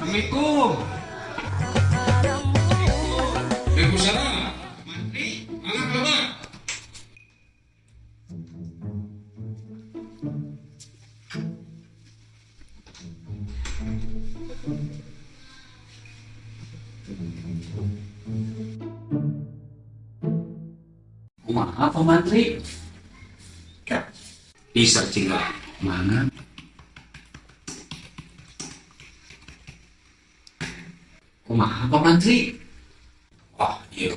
Assalamualaikum. Waalaikumsalam. Mantri, mana kabar? Kumaha Pak Mantri? Di searching lah. Mana? Kumaha Pak Mantri? Wah, iya.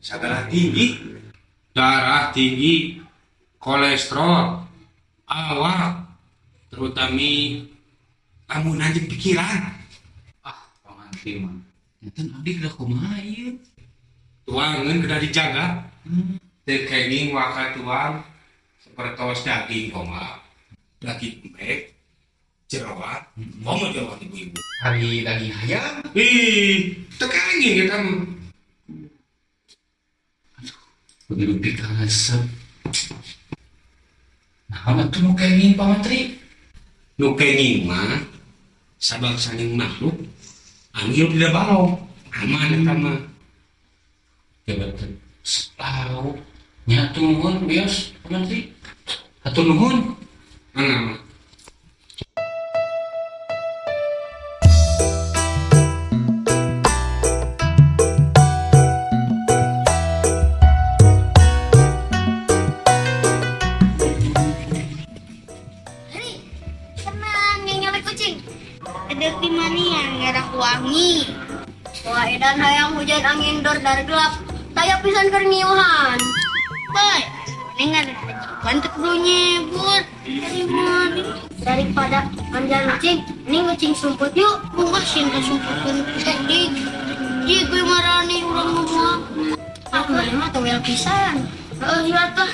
Darah tinggi. Darah tinggi. Kolesterol. Awak. Terutama kamu nanjing pikiran. Pak Mantri mah. Enten abdi kada kumaha ieu? Tuangan kena dijaga. Tekenging waka tuang. Sepertos daging koma. Daging empek. Jerawat. Koma jerawat ibu-ibu. Hari daging ayam. Ih, tekenging kita. Begitu pikir resep. Nah, atuh nu kenging Pak Mantri? Nu kenging mah sabang saning makhluk anu hidup di balau aman eta mah. Jabatan tahu. Nya atuh nuhun bios Pak Mantri. Atuh nuhun. Mana? Ada timanian ngerak wangi. Wah, edan hayang hujan angin dor dar gelap. Taya pisan kerniuhan. Baik, nengar bantek bro nyebut. Dari mana? Daripada manjal ngecing, ini ngecing sumput yuk. Bungasin ke sumput dik. Di gue marani urang ngomong. Aku mah tewel pisan. Lihat lah.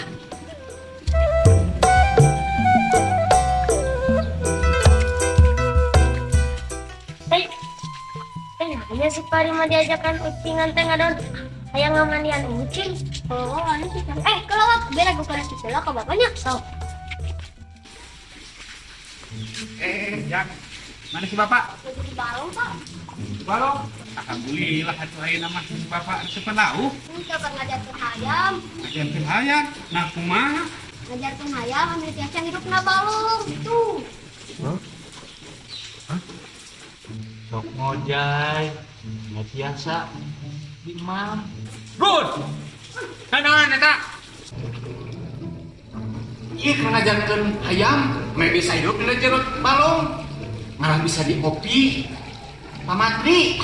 Iya si Pari mah diajakan ucingan teh ngadon hayang ngamandian ucing. Oh, anu sih. Kelawak biar aku kana sisela ka bapaknya. Sok. Jak, mana si bapak? Di balong, Pak. Balong. Alhamdulillah atuh ayeuna mah si bapak sepelau. Coba ngajarkeun hayam. Ngajarkeun hayam, nah kumaha? Ngajarkeun hayam ambil tiasa hidupna balong gitu. Sok ngojay, nggak biasa. Imam. Bud. Kanaon eta? Ieu kan ngajarkeun hayam, me bisa hidup di jero balong. Malah bisa dikopi. Pak Mantri.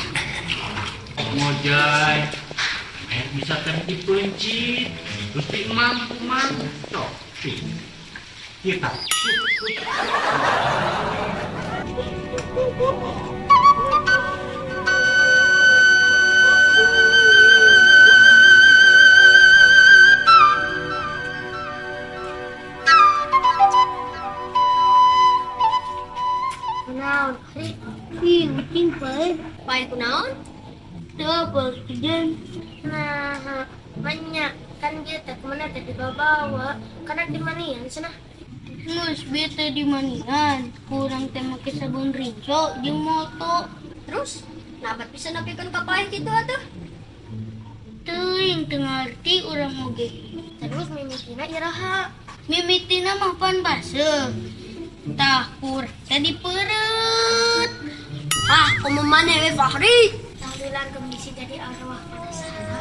Ngojay, bisa teh dipeunci. Terus di imam kumang. Sok, kita. Kunaon? Ih, ucing bae. Bae kunaon? Double pijen. Nah, banyak kan dia teh kemana teh dibawa karena di manian cenah. Nus bete di manian, kurang teh make sabun rinso jeung moto. Terus nabat bisa napikeun ka paeh kitu atuh? Teuing teu ngarti urang oge. Terus mimitina iraha? Mimitina mah pan baseuh. Tahkur teh dipeureut. Ah, komo maneh we Fahri? Tahlilan kemisi jadi arwah pada sana.